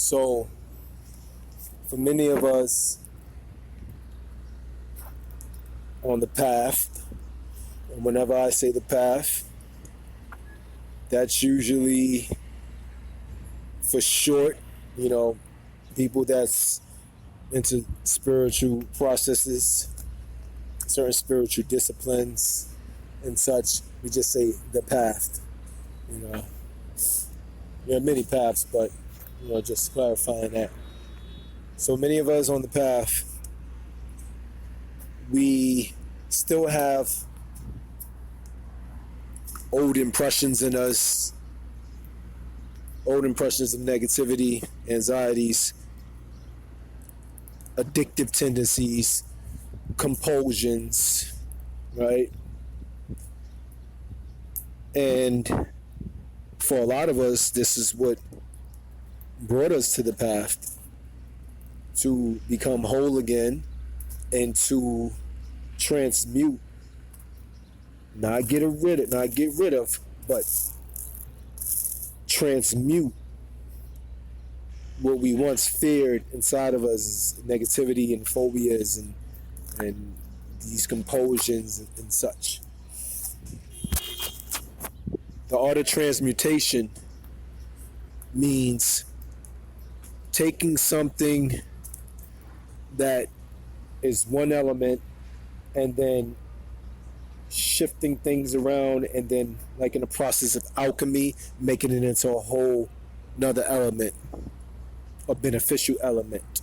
So, for many of us on the path, and whenever I say the path, that's usually for short, people that's into spiritual processes, certain spiritual disciplines and such. We just say the path. You know, there are many paths, but just clarifying that. So many of us on the path, we still have old impressions in us, old impressions of negativity, anxieties, addictive tendencies, compulsions, right? And for a lot of us, this is what brought us to the path, to become whole again and to transmute, not get rid of, but transmute what we once feared inside of us, negativity and phobias and these compulsions and such. The art of transmutation means taking something that is one element and then shifting things around, and then, like in the process of alchemy, making it into a whole another element, a beneficial element.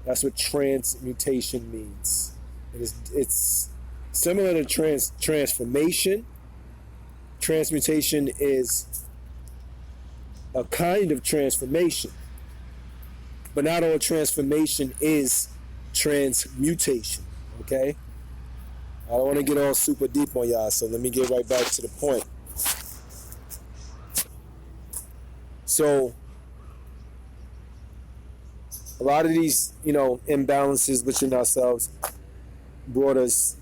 That's what transmutation means. It's similar to transformation. Transmutation is a kind of transformation, but not all transformation is transmutation. Okay, I don't want to get all super deep on y'all, so let me get right back to the point. So a lot of these, imbalances within ourselves brought us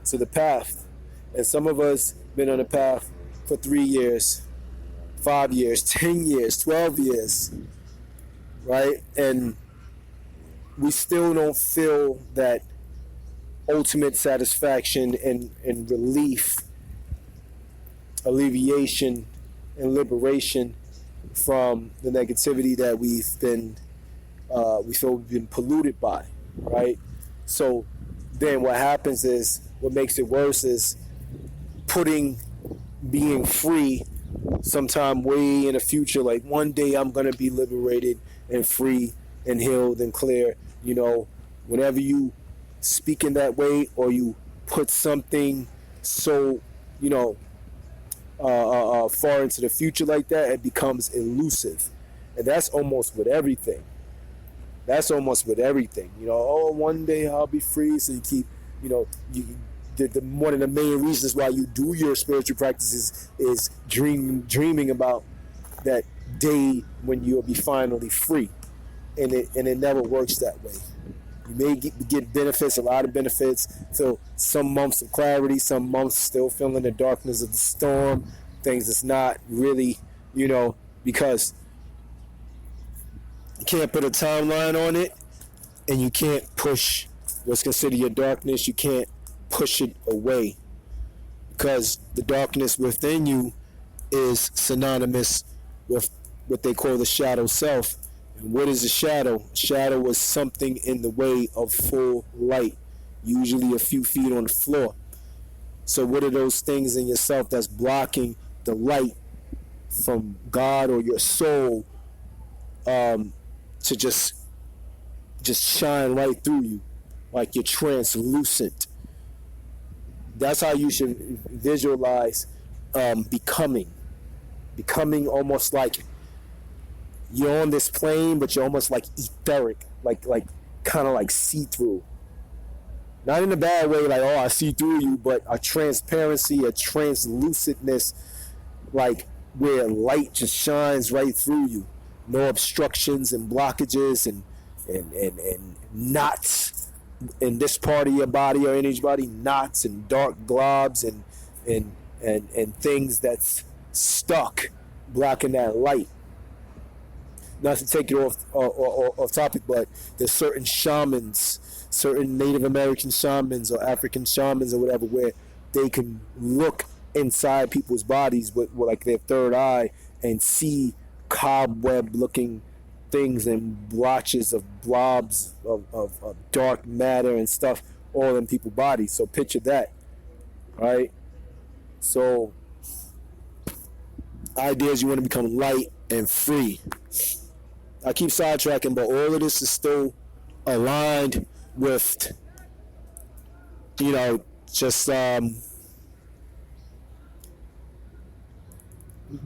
to the path. And some of us been on the path for 3 years, 5 years, 10 years, 12 years, right? And we still don't feel that ultimate satisfaction and relief, alleviation, and liberation from the negativity that we feel we've been polluted by, right? So then what happens is, what makes it worse is putting being free sometime way in the future, like one day I'm going to be liberated and free and healed and clear. Whenever you speak in that way, or you put something so, far into the future like that, it becomes elusive. And that's almost with everything. Oh, one day I'll be free. So you keep, one of the main reasons why you do your spiritual practices is dreaming about that day when you'll be finally free. And it never works that way. You may get benefits, a lot of benefits. So some months of clarity, some months still feeling the darkness of the storm, things that's not really, because you can't put a timeline on it, and you can't push what's considered your darkness. You can't push it away, because the darkness within you is synonymous with what they call the shadow self. And what is a shadow? Shadow is something in the way of full light, usually a few feet on the floor. So what are those things in yourself that's blocking the light from God or your soul to just shine right through you, like you're translucent? That's how you should visualize becoming almost like you're on this plane, but you're almost like etheric, like kind of like see-through. Not in a bad way, like, oh, I see through you, but a transparency, a translucentness, like where light just shines right through you. No obstructions and blockages and knots in this part of your body or anybody, knots and dark globs and things that's stuck blocking that light. not to take it off topic, but there's certain shamans, certain Native American shamans or African shamans or whatever, where they can look inside people's bodies with like their third eye and see cobweb looking things and blotches of blobs of dark matter and stuff all in people's bodies. So picture that, right? So idea is you want to become light and free. I keep sidetracking, but all of this is still aligned with, just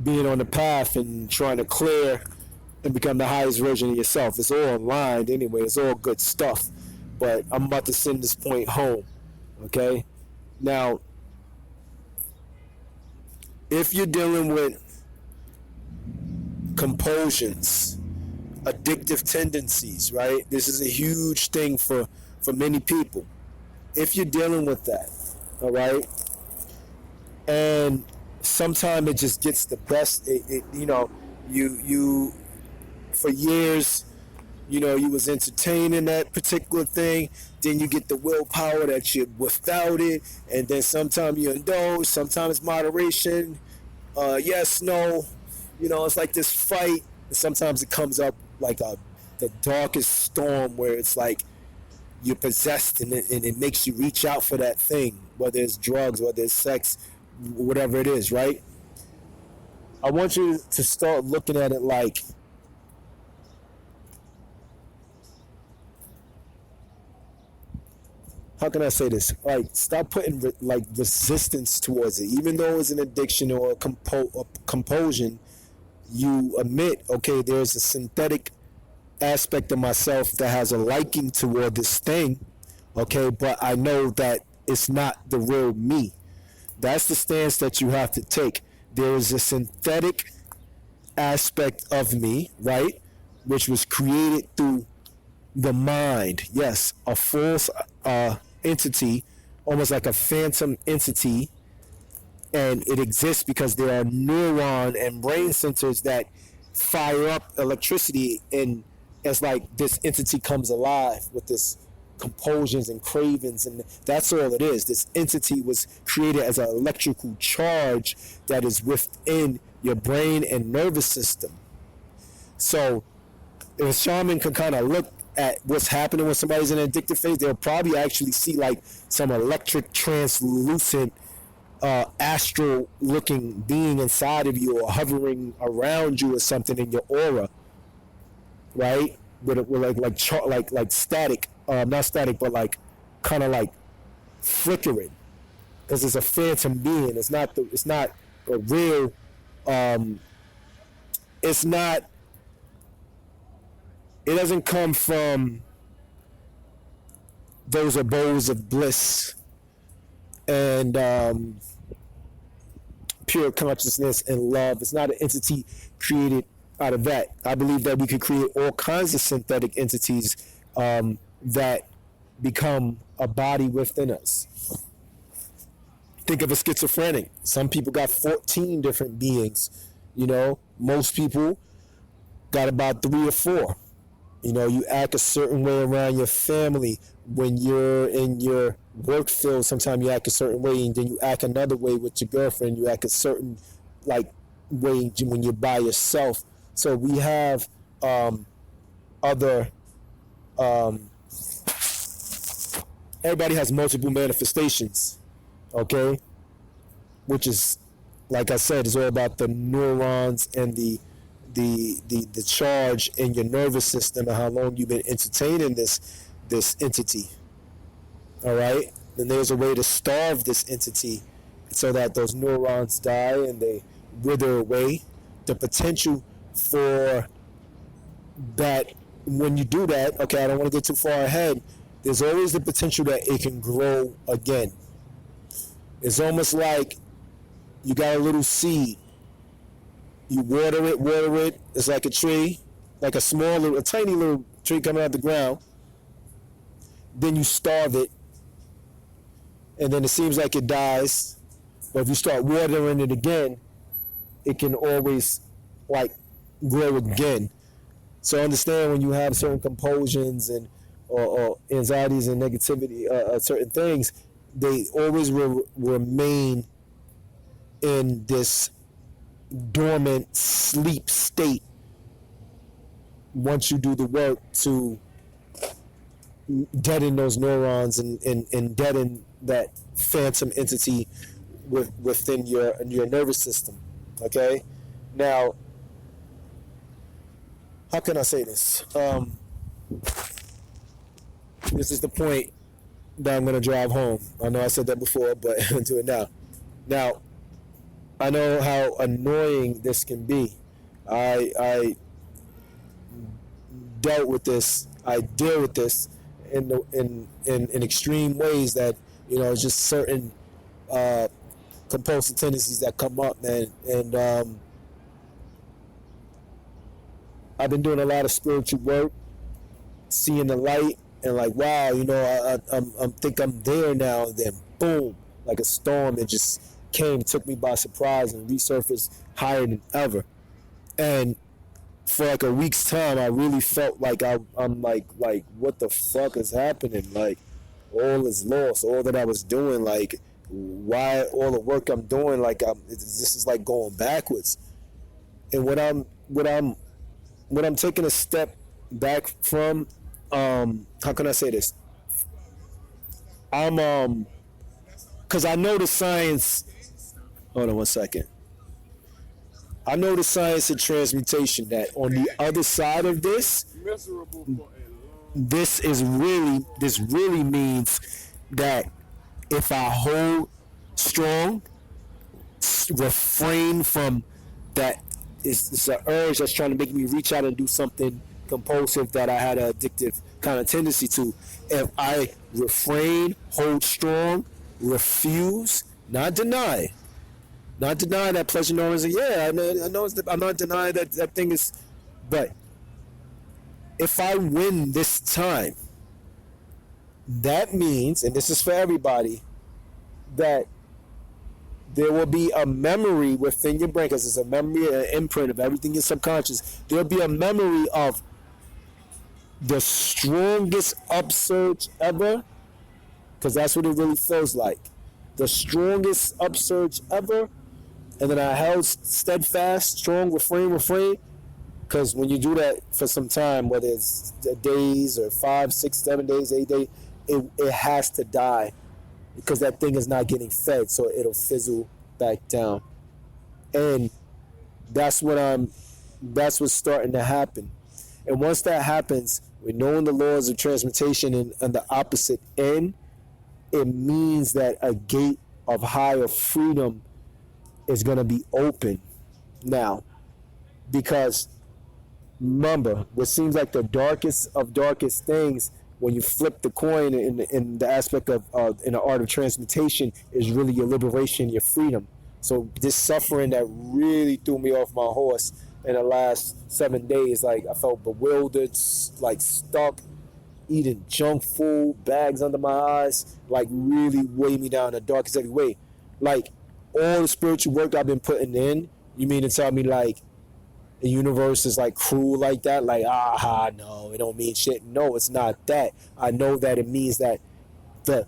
being on the path and trying to clear and become the highest version of yourself. It's all aligned anyway. It's all good stuff. But I'm about to send this point home. Okay? Now, if you're dealing with compulsions, addictive tendencies, right? This is a huge thing for many people. If you're dealing with that, all right, and sometimes it just gets the best. You for years, you was entertaining that particular thing. Then you get the willpower that you're without it, and then sometimes you indulge. Sometimes moderation. Yes, no. It's like this fight. And sometimes it comes up like the darkest storm where it's like you're possessed and it makes you reach out for that thing, whether it's drugs, whether it's sex, whatever it is, right? I want you to start looking at it like how can I say this? Like, stop putting resistance towards it. Even though it's an addiction or a compulsion, you admit, okay, there's a synthetic aspect of myself that has a liking toward this thing, okay, but I know that it's not the real me. That's the stance that you have to take. There is a synthetic aspect of me, right, which was created through the mind. Yes, a false entity, almost like a phantom entity, and it exists because there are neuron and brain centers that fire up electricity, and it's like this entity comes alive with this compulsions and cravings, and that's all it is. This entity was created as an electrical charge that is within your brain and nervous system. So if a shaman can kind of look at what's happening when somebody's in an addictive phase, they'll probably actually see like some electric translucent astral looking being inside of you or hovering around you or something in your aura, right? With like static, not static, but like kind of like flickering, because it's a phantom being. It's not a real. It's not. It doesn't come from those abodes of bliss and pure consciousness and love. It's not an entity created out of that. I believe that we could create all kinds of synthetic entities that become a body within us. Think of a schizophrenic. Some people got 14 different beings. Most people got about 3 or 4. You act a certain way around your family. When you're in your work field, sometimes you act a certain way, and then you act another way with your girlfriend. You act a certain way when you're by yourself. So we have other. Everybody has multiple manifestations, okay? Which is, like I said, is all about the neurons and the charge in your nervous system and how long you've been entertaining this entity. All right? Then there's a way to starve this entity so that those neurons die and they wither away. The potential for that, when you do that, okay, I don't want to get too far ahead, there's always the potential that it can grow again. It's almost like you got a little seed. You water it. It's like a tree, like a tiny little tree coming out of the ground. Then you starve it, and then it seems like it dies. But if you start watering it again, it can always like grow again. So understand when you have certain compulsions and or anxieties and negativity, certain things, they always will remain in this dormant sleep state once you do the work to deaden those neurons and deaden that phantom entity within your nervous system. Okay, now how can I say this? This is the point that I'm gonna drive home. I know I said that before, but I'm gonna do it now. Now, I know how annoying this can be. I dealt with this. I deal with this in extreme ways that it's just certain compulsive tendencies that come up, man. And I've been doing a lot of spiritual work, seeing the light, and like, wow, I think I'm there now. And then boom, like a storm, it just came, took me by surprise, and resurfaced higher than ever. And for like a week's time, I really felt like I'm like what the fuck is happening? Like all is lost. All that I was doing, like why all the work I'm doing, like this is like going backwards. And what I'm taking a step back from, how can I say this? I'm because I know the science. Hold on one second. I know the science of transmutation, that on the other side of this, this really means that if I hold strong, refrain from that, it's an urge that's trying to make me reach out and do something compulsive that I had an addictive kind of tendency to. If I refrain, hold strong, refuse, not deny that pleasure neurons. Yeah, I know I'm not denying that thing is, but if I win this time, that means, and this is for everybody, that there will be a memory within your brain, because it's a memory, an imprint of everything in subconscious. There'll be a memory of the strongest upsurge ever, because that's what it really feels like. The strongest upsurge ever. And then I held steadfast, strong, refrain. Because when you do that for some time, whether it's days or 5, 6, 7 days, 8 days, it has to die. Because that thing is not getting fed, so it'll fizzle back down. And that's what's starting to happen. And once that happens, we're knowing the laws of transmutation and the opposite end, it means that a gate of higher freedom is going to be open now. Because remember, what seems like the darkest of darkest things, when you flip the coin in the aspect of in the art of transmutation, is really your liberation, your freedom. So this suffering that really threw me off my horse in the last 7 days, like I felt bewildered, like stuck, eating junk food, bags under my eyes, like really weighed me down in the darkest every way. Like all the spiritual work I've been putting in, you mean to tell me like the universe is like cruel like that? Like, no, it don't mean shit. No, it's not that. I know that it means that the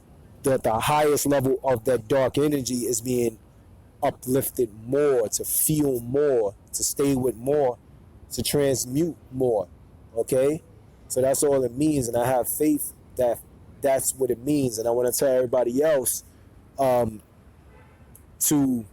highest level of that dark energy is being uplifted more, to feel more, to stay with more, to transmute more. Okay? So that's all it means, and I have faith that that's what it means. And I want to tell everybody else, to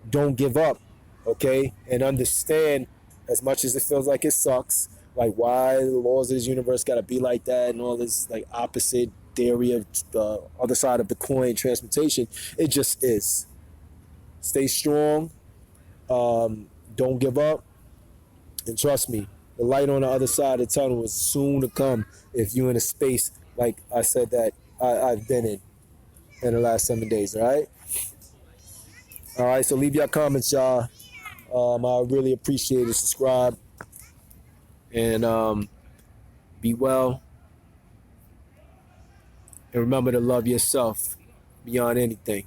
don't give up, okay? And understand, as much as it feels like it sucks, like why the laws of this universe gotta be like that and all this like opposite theory of the other side of the coin, transmutation, it just is. Stay strong, don't give up, and trust me, the light on the other side of the tunnel is soon to come if you're in a space like I said that I've been in the last 7 days, all right? All right, so leave your comments, y'all. I really appreciate it. Subscribe. And be well. And remember to love yourself beyond anything.